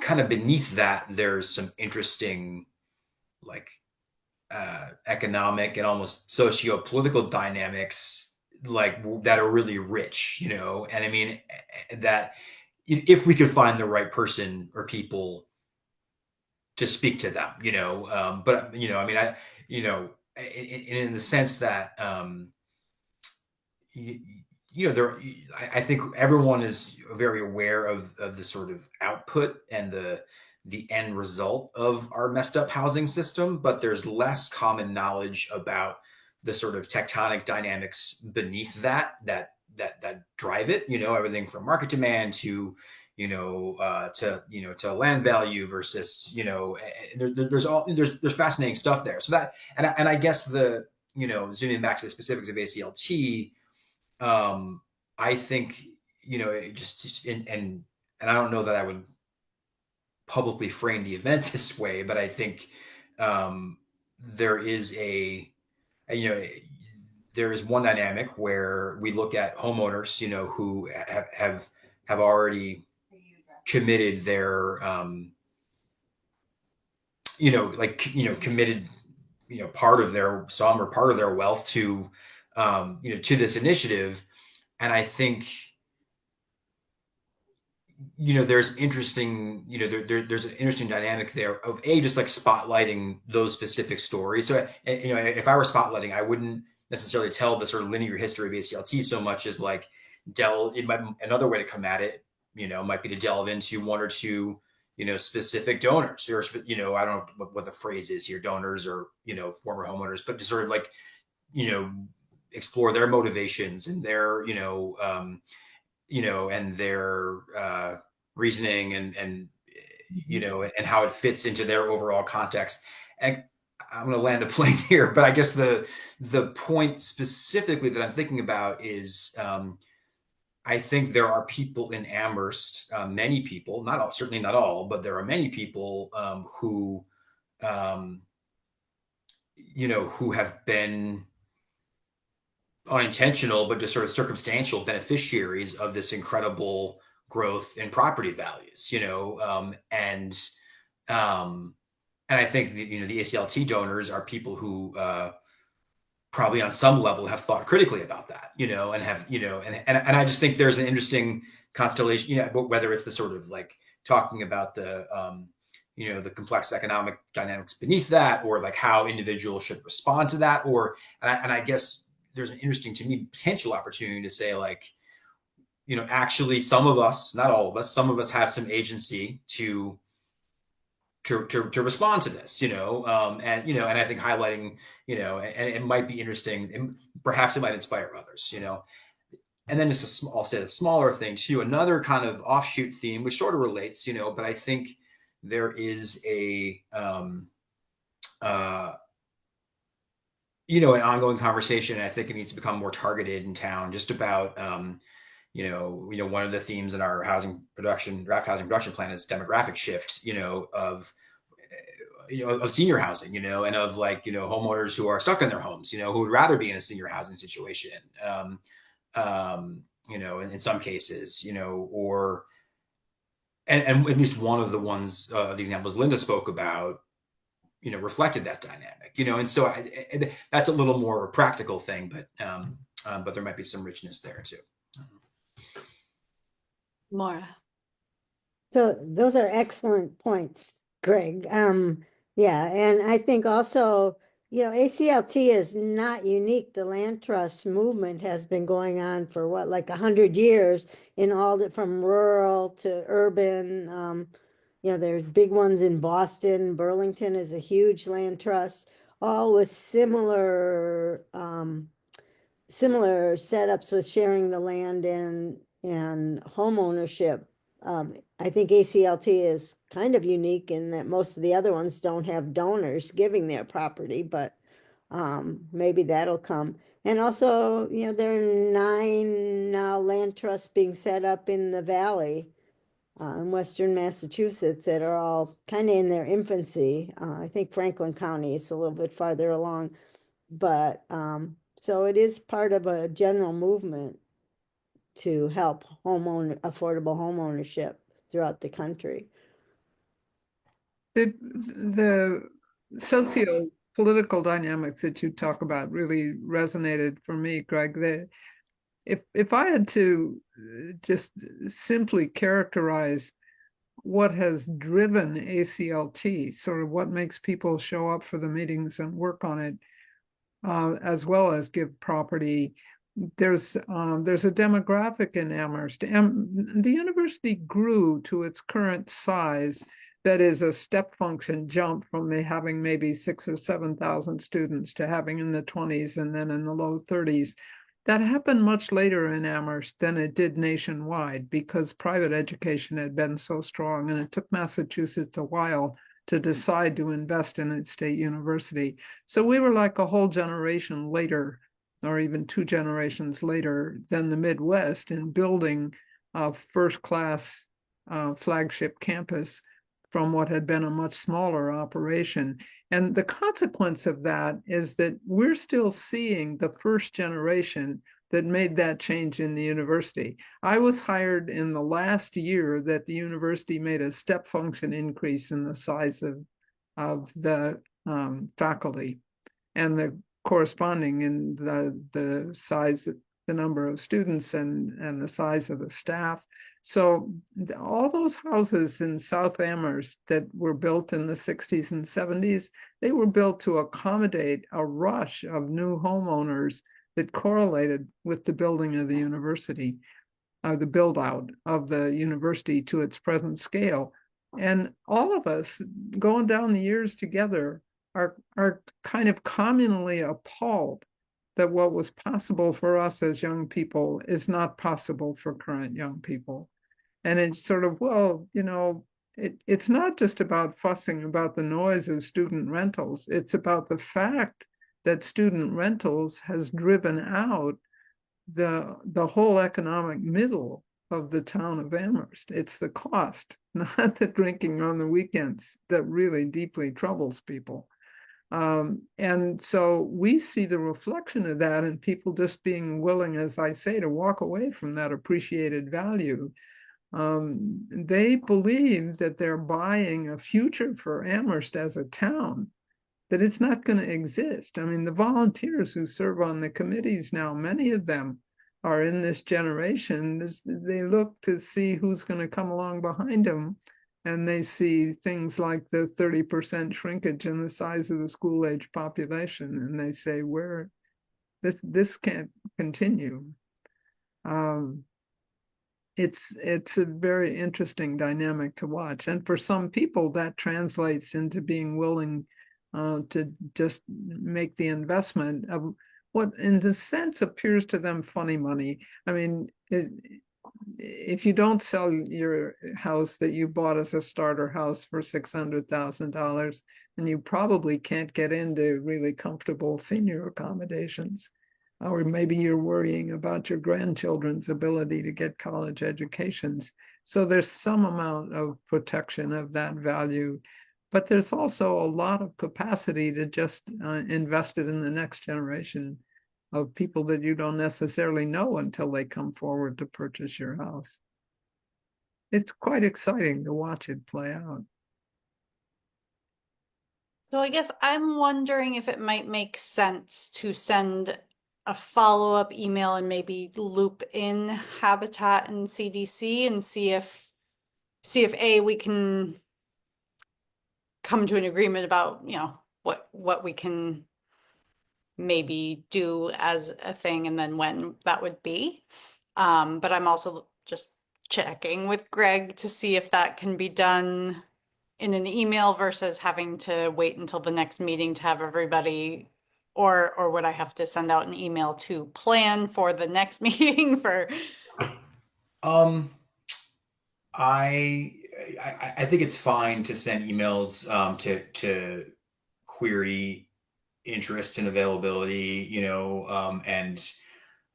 Kind of beneath that, there's some interesting, like, economic and almost socio-political dynamics, like, that are really rich, and I mean that if we could find the right person or people to speak to them, but I mean, in the sense that, there, I think everyone is very aware of the sort of output and the end result of our messed up housing system, but there's less common knowledge about the sort of tectonic dynamics beneath that drive it. Everything from market demand to to land value versus there's fascinating stuff there. So that and I guess zooming back to the specifics of ACLT. I think, and I don't know that I would publicly frame the event this way, but I think there is there is one dynamic where we look at homeowners, who have already committed their, committed, part of their sum or part of their wealth to, to this initiative. And I think, there's interesting, there's an interesting dynamic there of just like spotlighting those specific stories. So, if I were spotlighting, I wouldn't necessarily tell the sort of linear history of ACLT so much as like another way to come at it, might be to delve into one or two, specific donors, or, I don't know what the phrase is here, donors or, former homeowners, but to sort of like, explore their motivations and their, and their reasoning and and how it fits into their overall context. And I'm going to land a plane here, but I guess the point specifically that I'm thinking about is, I think there are people in Amherst, many people, not all, certainly not all, but there are many people who, who have been unintentional, but just sort of circumstantial beneficiaries of this incredible growth in property values, and I think the ACLT donors are people who probably on some level have thought critically about that, and have, and I just think there's an interesting constellation, whether it's the sort of like talking about the, the complex economic dynamics beneath that, or like how individuals should respond to that, and I guess there's an interesting, to me, potential opportunity to say, like, actually some of us, not all of us, some of us have some agency to respond to this, and I think highlighting, and it might be interesting, and perhaps it might inspire others, and then just I'll say a smaller thing too, another kind of offshoot theme, which sort of relates, but I think there is an ongoing conversation. And I think it needs to become more targeted in town, just about, one of the themes in our draft housing production plan is demographic shift, of senior housing, and of like, homeowners who are stuck in their homes, who would rather be in a senior housing situation, in some cases, or, and at least one of the ones, the examples Linda spoke about, reflected that dynamic, and so that's a little more of a practical thing, but there might be some richness there too. Maura. So those are excellent points, Greg. Yeah, and I think also, ACLT is not unique. The land trust movement has been going on for what, like 100 years in from rural to urban. There's big ones in Boston. Burlington is a huge land trust, all with similar setups with sharing the land and home ownership I think ACLT is kind of unique in that most of the other ones don't have donors giving their property, but maybe that'll come. And also, you know, there are 9 land trusts being set up in the valley in Western Massachusetts that are all kind of in their infancy. I think Franklin County is a little bit farther along, but so it is part of a general movement to help affordable home ownership throughout the country. The socio-political dynamics that you talk about really resonated for me, Greg. If I had to just simply characterize what has driven ACLT, sort of what makes people show up for the meetings and work on it, as well as give property. There's a demographic in Amherst. The university grew to its current size. That is a step function jump from having maybe 6,000 or 7,000 students to having in the 20s and then in the low 30s. That happened much later in Amherst than it did nationwide because private education had been so strong, and it took Massachusetts a while to decide to invest in its state university. So we were like a whole generation later, or even 2 generations later than the Midwest in building a first-class flagship campus from what had been a much smaller operation. And the consequence of that is that we're still seeing the first generation that made that change in the university. I was hired in the last year that the university made a step function increase in the size of the faculty and the corresponding in the size, the number of students and the size of the staff. So all those houses in South Amherst that were built in the 60s and 70s, they were built to accommodate a rush of new homeowners that correlated with the building of the university, the build out of the university to its present scale. And all of us going down the years together are kind of communally appalled that what was possible for us as young people is not possible for current young people. And it's sort of, well, you know, it's not just about fussing about the noise of student rentals. It's about the fact that student rentals has driven out the whole economic middle of the town of Amherst. It's the cost, not the drinking on the weekends, that really deeply troubles people. And so we see the reflection of that in people just being willing, as I say, to walk away from that appreciated value. They believe that they're buying a future for Amherst as a town, that it's not going to exist. I mean, the volunteers who serve on the committees now, many of them are in this generation. They look to see who's going to come along behind them, and they see things like the 30% shrinkage in the size of the school-age population, and they say, "Where this can't continue." It's a very interesting dynamic to watch, and for some people, that translates into being willing to just make the investment of what, in a sense, appears to them funny money. I mean, if you don't sell your house that you bought as a starter house for $600,000, then you probably can't get into really comfortable senior accommodations. Or maybe you're worrying about your grandchildren's ability to get college educations. So there's some amount of protection of that value, but there's also a lot of capacity to just invest it in the next generation of people that you don't necessarily know until they come forward to purchase your house. It's quite exciting to watch it play out. So I guess I'm wondering if it might make sense to send a follow-up email and maybe loop in Habitat and CDC and see if A, we can come to an agreement about, you know, what we can maybe do as a thing and then when that would be. But I'm also just checking with Greg to see if that can be done in an email versus having to wait until the next meeting to have everybody, or would I have to send out an email to plan for the next meeting for? Um, I think it's fine to send emails to query interest and availability, um, and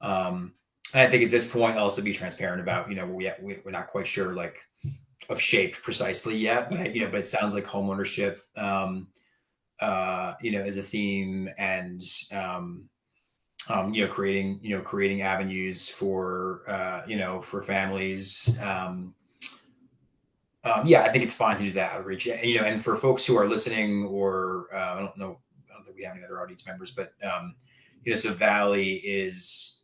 I think at this point also be transparent about, we're not quite sure like of shape precisely yet, but but it sounds like homeownership, is a theme, and creating avenues for for families. Yeah, I think it's fine to do that outreach. And for folks who are listening, or I don't know, I don't think we have any other audience members, but so Valley is,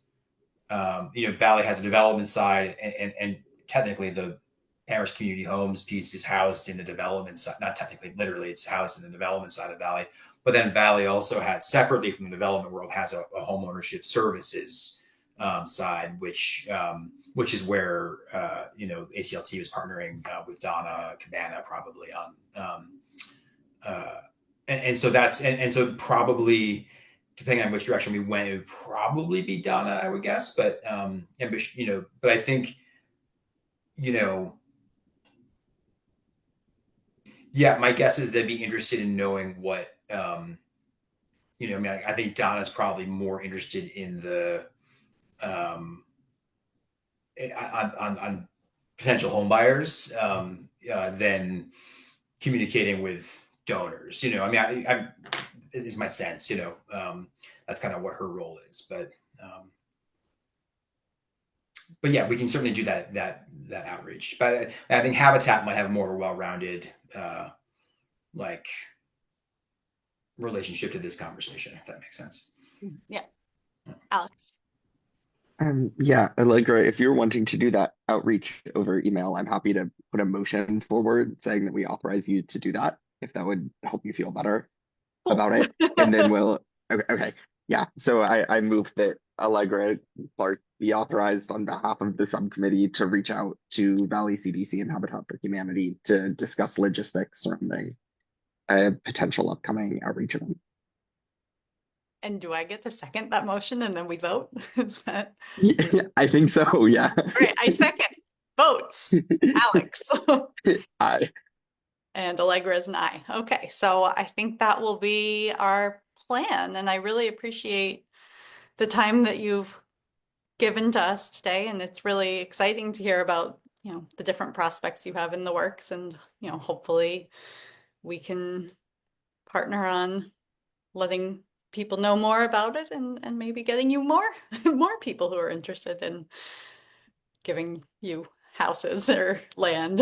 Valley has a development side, and technically the Amherst Community Homes piece is housed in the development side. Not technically, literally, it's housed in the development side of Valley. But then Valley also has, separately from the development world, has a home ownership services side, which is where ACLT was partnering with Donna Cabana probably on, and so that's and so probably, depending on which direction we went, it would probably be Donna, I would guess. But but I think yeah, my guess is they'd be interested in knowing what I think Donna's probably more interested in the on potential home buyers than communicating with donors. I is my sense. That's kind of what her role is. But yeah, we can certainly do that outreach. But I think Habitat might have a more well-rounded like relationship to this conversation, if that makes sense. Yeah. Alex. Yeah, Allegra, if you're wanting to do that outreach over email, I'm happy to put a motion forward saying that we authorize you to do that, if that would help you feel better about it. And then okay. Yeah, so I move that Allegra Clark be authorized on behalf of the subcommittee to reach out to Valley CDC and Habitat for Humanity to discuss logistics surrounding a potential upcoming outreach event. And do I get to second that motion and then we vote? Is that? Yeah, I think so, yeah. All right, I second. Votes. Alex. Aye. And Allegra is an aye. Okay, so I think that will be our plan, and I really appreciate the time that you've given to us today, and it's really exciting to hear about, the different prospects you have in the works, and, hopefully we can partner on letting people know more about it, and maybe getting you more people who are interested in giving you houses or land.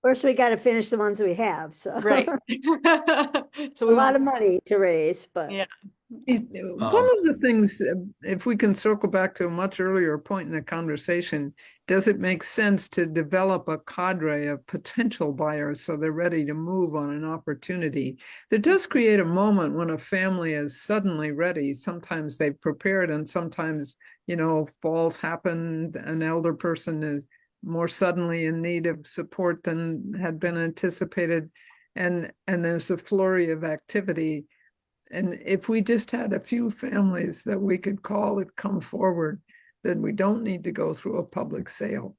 First, we got to finish the ones we have, so. Right. So A lot of money to raise, but. Yeah. One of the things, if we can circle back to a much earlier point in the conversation, does it make sense to develop a cadre of potential buyers so they're ready to move on an opportunity? That does create a moment when a family is suddenly ready. Sometimes they've prepared, and sometimes, falls happen. An elder person is more suddenly in need of support than had been anticipated, and there's a flurry of activity. And if we just had a few families that we could call that come forward, then we don't need to go through a public sale.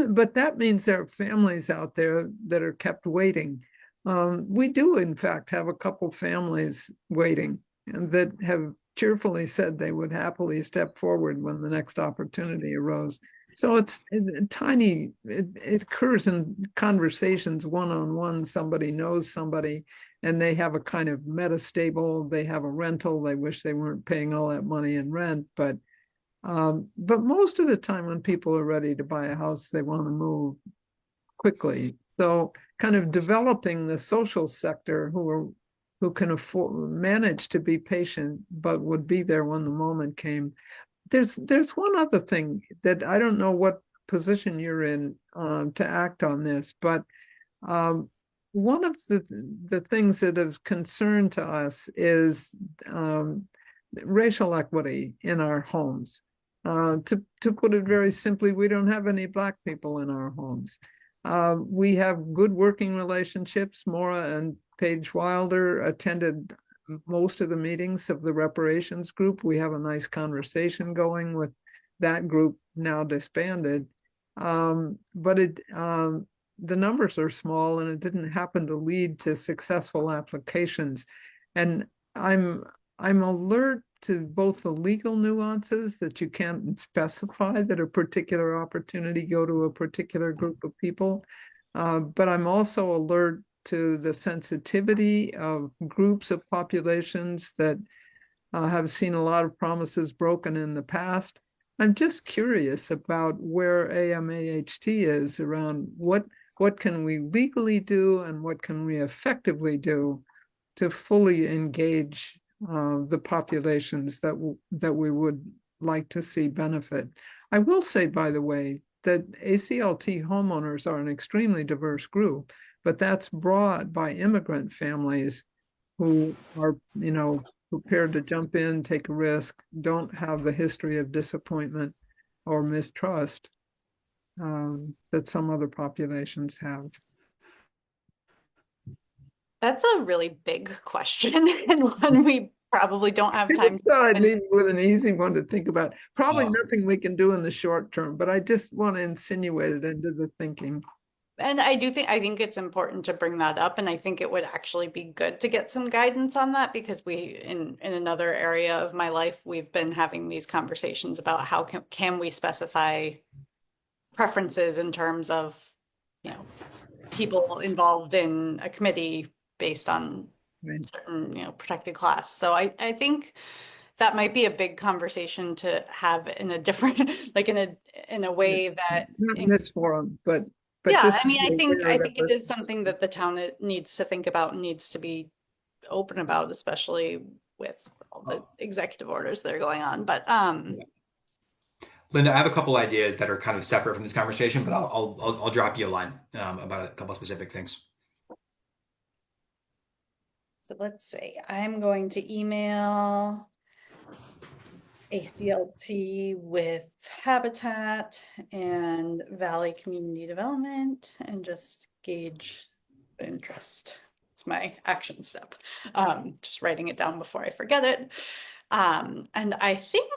But that means there are families out there that are kept waiting. We do, in fact, have a couple families waiting, and that have cheerfully said they would happily step forward when the next opportunity arose. So it's tiny, it occurs in conversations one-on-one. Somebody knows somebody, and they have a kind of metastable, they have a rental, they wish they weren't paying all that money in rent, but most of the time when people are ready to buy a house, they want to move quickly. So kind of developing the social sector who can manage to be patient, but would be there when the moment came. There's one other thing that I don't know what position you're in to act on this, but one of the things that is concern to us is racial equity in our homes. To put it very simply, we don't have any Black people in our homes. We have good working relationships. Maura and Paige Wilder attended most of the meetings of the reparations group. We have a nice conversation going with that group, now disbanded. But the numbers are small and it didn't happen to lead to successful applications. And I'm alert to both the legal nuances that you can't specify that a particular opportunity go to a particular group of people. But I'm also alert to the sensitivity of groups of populations that have seen a lot of promises broken in the past. I'm just curious about where AMAHT is around what can we legally do and what can we effectively do to fully engage the populations that we would like to see benefit. I will say, by the way, that ACLT homeowners are an extremely diverse group, but that's brought by immigrant families who are, prepared to jump in, take a risk, don't have the history of disappointment or mistrust that some other populations have. That's a really big question and one we probably don't have I time just thought I'd to. leave you with an easy one to think about. Probably Oh. nothing we can do in the short term, but I just want to insinuate it into the thinking. And I think it's important to bring that up, and I think it would actually be good to get some guidance on that because in another area of my life we've been having these conversations about how can we specify preferences in terms of, people involved in a committee based on Right. certain, protected class. So I think that might be a big conversation to have in a different, like in a way that. Not in this forum, but Yeah, just I to mean, be I aware that think it is something that the town needs to think about and needs to be open about, especially with all the executive orders that are going on. But Linda, I have a couple ideas that are kind of separate from this conversation, but I'll drop you a line about a couple of specific things. so let's see. I'm going to email ACLT with Habitat and Valley Community Development and just gauge the interest. It's my action step. Just writing it down before I forget it. And I think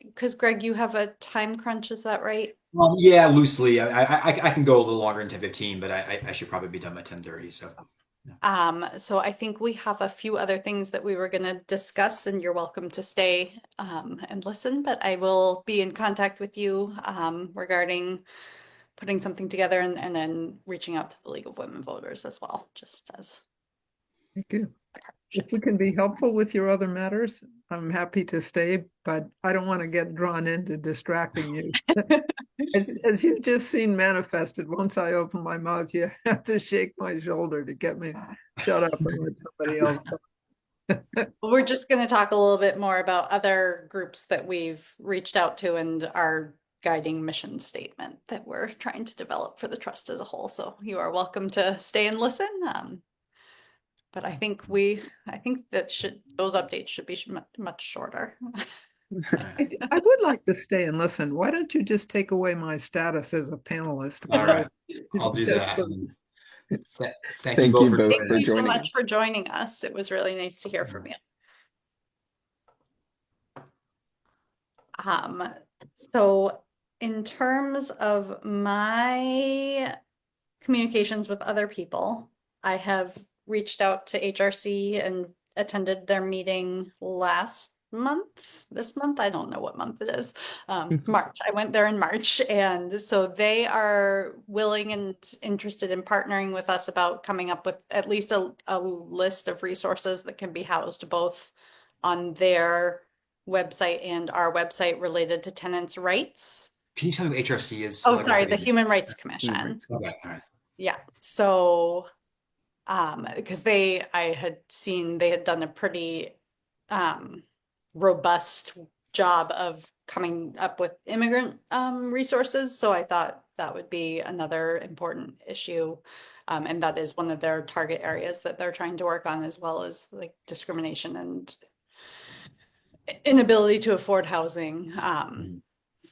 because Greg, you have a time crunch, is that right? Yeah, loosely. I can go a little longer into 15, but I should probably be done by 10:30. So I think we have a few other things that we were going to discuss, and you're welcome to stay and listen, but I will be in contact with you regarding putting something together and then reaching out to the League of Women Voters as well, just as. Thank you. If we can be helpful with your other matters, I'm happy to stay, but I don't want to get drawn into distracting you. As you've just seen manifested, once I open my mouth, you have to shake my shoulder to get me shut up and let somebody else talk. We're just going to talk a little bit more about other groups that we've reached out to and our guiding mission statement that we're trying to develop for the trust as a whole. So you are welcome to stay and listen. But I think those updates should be much shorter. I would like to stay and listen. Why don't you just take away my status as a panelist? All right, I'll do that. Thank you Thank both you for both joining for Thank you so joining much us. for joining us. It was really nice to hear from you. So in terms of my communications with other people, I have reached out to HRC and attended their meeting this month. I don't know what month it is. March. I went there in March. And so they are willing and interested in partnering with us about coming up with at least a list of resources that can be housed both on their website and our website related to tenants' rights. Can you tell me what HRC is? Oh, sorry, the Human Rights Commission. Okay, all right. Yeah. So because I had seen they had done a pretty robust job of coming up with immigrant resources. So I thought that would be another important issue. And that is one of their target areas that they're trying to work on, as well as like discrimination and inability to afford housing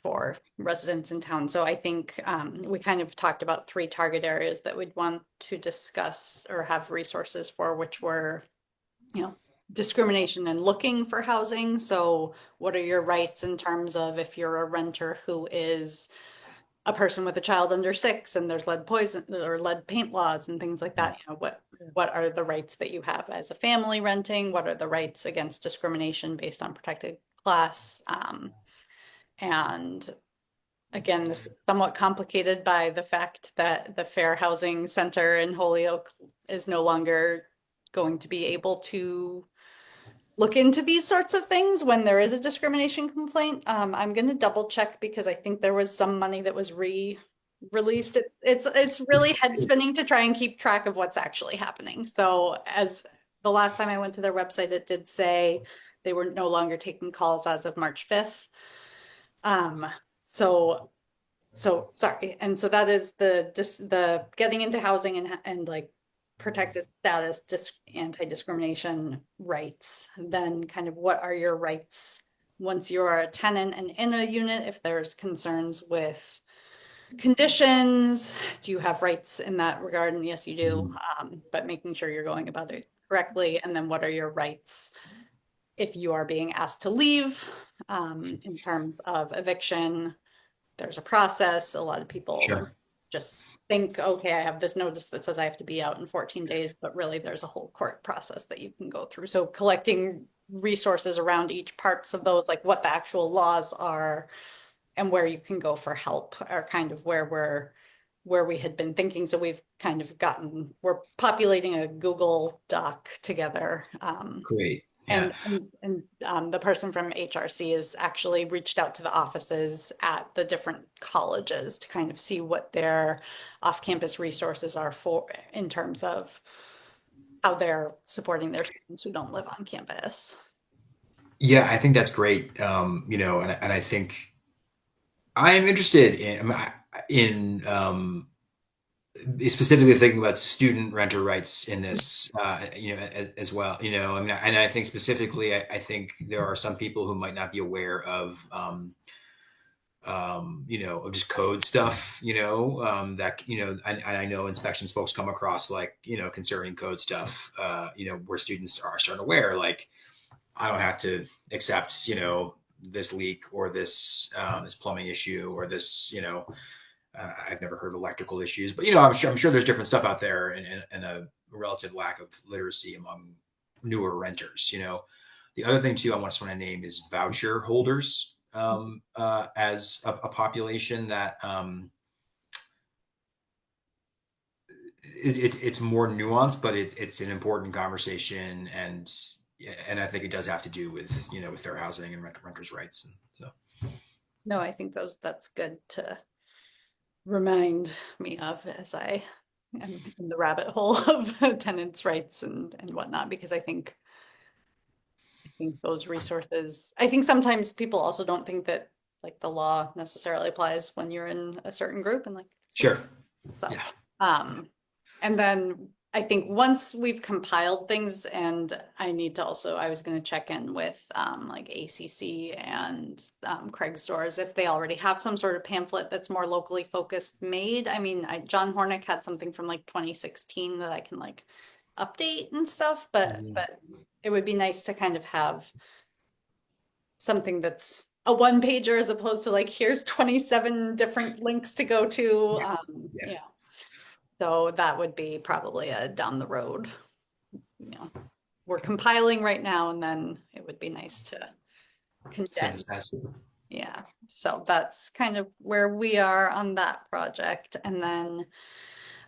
for residents in town. So I think we kind of talked about 3 target areas that we'd want to discuss or have resources for, which were, discrimination and looking for housing. So what are your rights in terms of if you're a renter who is a person with a child under 6 and there's lead poison or lead paint laws and things like that. You know, what are the rights that you have as a family renting? What are the rights against discrimination based on protected class? And again, this is somewhat complicated by the fact that the Fair Housing Center in Holyoke is no longer going to be able to look into these sorts of things when there is a discrimination complaint. I'm going to double check because I think there was some money that was released. It's really head spinning to try and keep track of what's actually happening. So as the last time I went to their website, it did say they were no longer taking calls as of March 5th. So sorry. And so that is just the getting into housing and like protected status, anti-discrimination rights. Then kind of what are your rights once you're a tenant and in a unit, if there's concerns with conditions, do you have rights in that regard? And yes, you do. But making sure you're going about it correctly. And then what are your rights if you are being asked to leave, in terms of eviction? There's a process. A lot of people Sure. just think, okay, I have this notice that says I have to be out in 14 days, but really there's a whole court process that you can go through. So collecting resources around each parts of those, like what the actual laws are and where you can go for help, are kind of where we had been thinking. So we're populating a Google Doc together. Great. And, Yeah. the person from HRC has actually reached out to the offices at the different colleges to kind of see what their off-campus resources are for in terms of how they're supporting their students who don't live on campus. Yeah, I think that's great. And I think I am interested in specifically thinking about student renter rights in this, as well. And I think specifically, I think there are some people who might not be aware of, of just code stuff, that, and I know inspections folks come across like, concerning code stuff, where students are starting to aware, like, I don't have to accept, this leak or this plumbing issue or this, I've never heard of electrical issues, but I'm sure there's different stuff out there, and a relative lack of literacy among newer renters. The other thing too, I just want to name is voucher holders, as a population that, it's more nuanced, but it's an important conversation, and I think it does have to do with with fair housing and renters' rights, and so. No, I think that's good to remind me of as I am in the rabbit hole of tenants' rights and whatnot, because I think those resources, I think sometimes people also don't think that like the law necessarily applies when you're in a certain group and like, Sure. so, Yeah. and then I think once we've compiled things, and I was going to check in with like ACC and Craig's Doors if they already have some sort of pamphlet that's more locally focused made. I mean, John Hornick had something from like 2016 that I can like update and stuff, but it would be nice to kind of have something that's a one pager as opposed to like, here's 27 different links to go to. Yeah. So that would be probably a down the road. We're compiling right now, and then it would be nice to condense. Yeah. So that's kind of where we are on that project. And then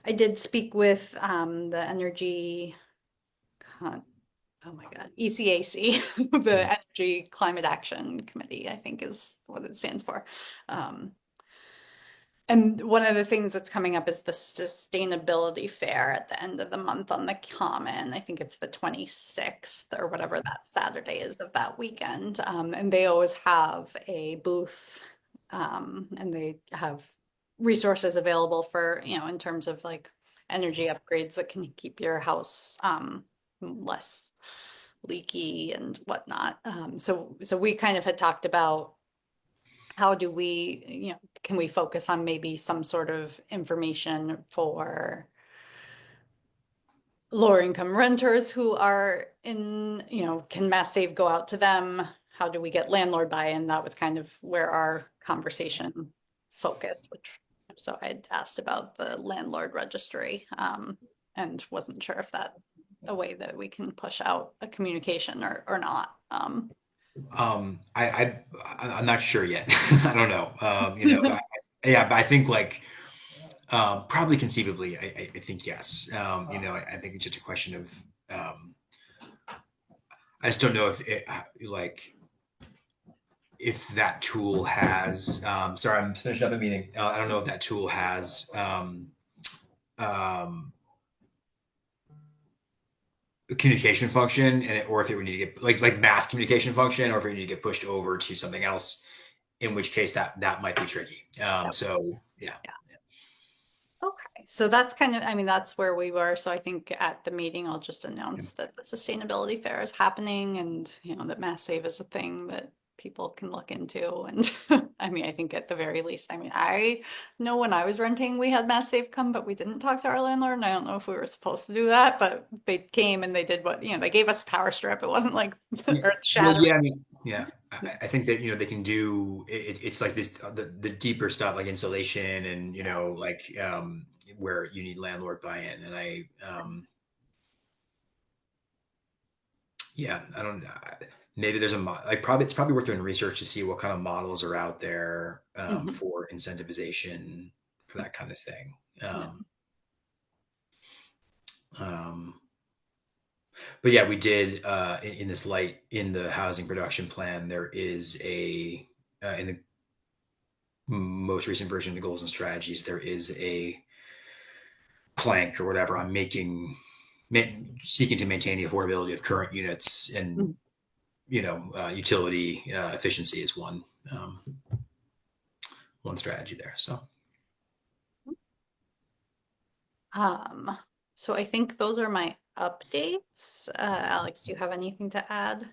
I did speak with the energy, oh my God, ECAC, the Energy Climate Action Committee, I think is what it stands for. And one of the things that's coming up is the sustainability fair at the end of the month on the Common. I think it's the 26th or whatever that Saturday is of that weekend. And they always have a booth, and they have resources available for, in terms of like energy upgrades that can keep your house less leaky and whatnot. So we kind of had talked about how do we, can we focus on maybe some sort of information for lower income renters who are in, can Mass Save go out to them? How do we get landlord buy-in? That was kind of where our conversation focused, which So I'd asked about the landlord registry, and wasn't sure if that's a way that we can push out a communication or not. I'm not sure yet. I don't know. But I think like probably conceivably, I think yes. I think it's just a question of I just don't know if it like if that tool has. Sorry, I'm finishing up a meeting. I don't know if that tool has communication function or if it would need to get like mass communication function, or if it would need to get pushed over to something else, in which case that might be tricky. So yeah. Okay, so that's kind of, I mean, that's where we were. So I think at the meeting, I'll just announce that the sustainability fair is happening, and that Mass Save is a thing that people can look into. And I mean, I think at the very least, I mean, I know when I was renting, we had Mass Save come, but we didn't talk to our landlord, and I don't know if we were supposed to do that, but they came and they did what, they gave us a power strip. It wasn't like earth Well, shattering. yeah, I mean, yeah. I think that they can do it's like this the deeper stuff like insulation and like where you need landlord buy-in, and I don't maybe there's it's probably worth doing research to see what kind of models are out there for incentivization for that kind of thing. But yeah, we did in this in the housing production plan, there is in the most recent version of the goals and strategies, there is a plank or whatever on seeking to maintain the affordability of current units, and utility efficiency is one strategy there. So I think those are my updates. Alex, do you have anything to add?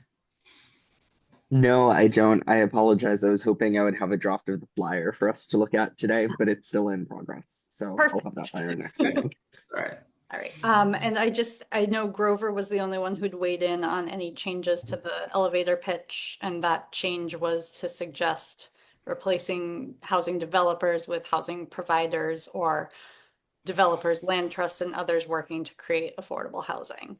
No, I don't. I apologize. I was hoping I would have a draft of the flyer for us to look at today, but it's still in progress. So I'll have that by our next meeting. All right. All right. And I know Grover was the only one who'd weighed in on any changes to the elevator pitch, and that change was to suggest replacing housing developers with housing providers, or developers, land trusts, and others working to create affordable housing.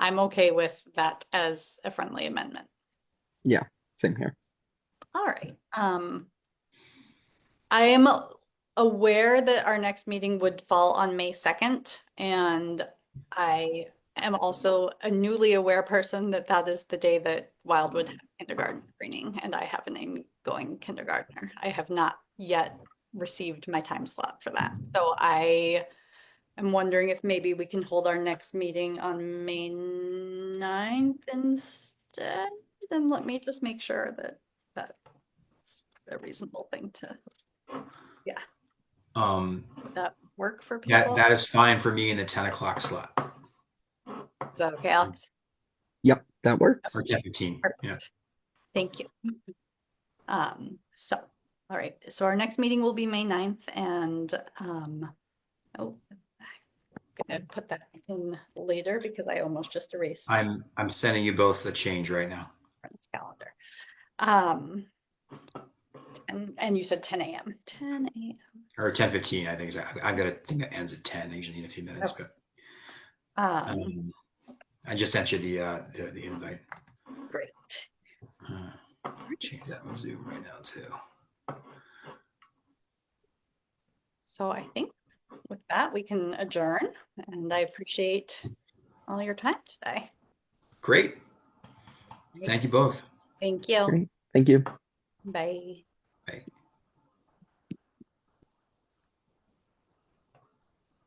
I'm okay with that as a friendly amendment. Yeah, same here. All right. I am aware that our next meeting would fall on May 2nd, and I am also a newly aware person that is the day that Wildwood had kindergarten screening, and I have an ingoing kindergartner. I have not yet received my time slot for that. So I am wondering if maybe we can hold our next meeting on May 9th instead. Then let me just make sure that that's a reasonable thing to, would that work for people? That is fine for me in the 10 o'clock slot. Is that okay, Alex? Yep, that works. Or 10:15. Yeah. Thank you. All right. So our next meeting will be May 9th, and I'm gonna put that in later because I almost just erased I'm sending you both the change right now. friend's calendar. And you said 10 a.m. 10 a.m. Or 10:15, I think. I've got a thing that ends at 10. I usually need a few minutes, Okay. but I just sent you the invite. Great. Change that in Zoom right now too. So I think with that we can adjourn, and I appreciate all your time today. Great. Thank you both. Thank you. Great. Thank you. Bye. Bye.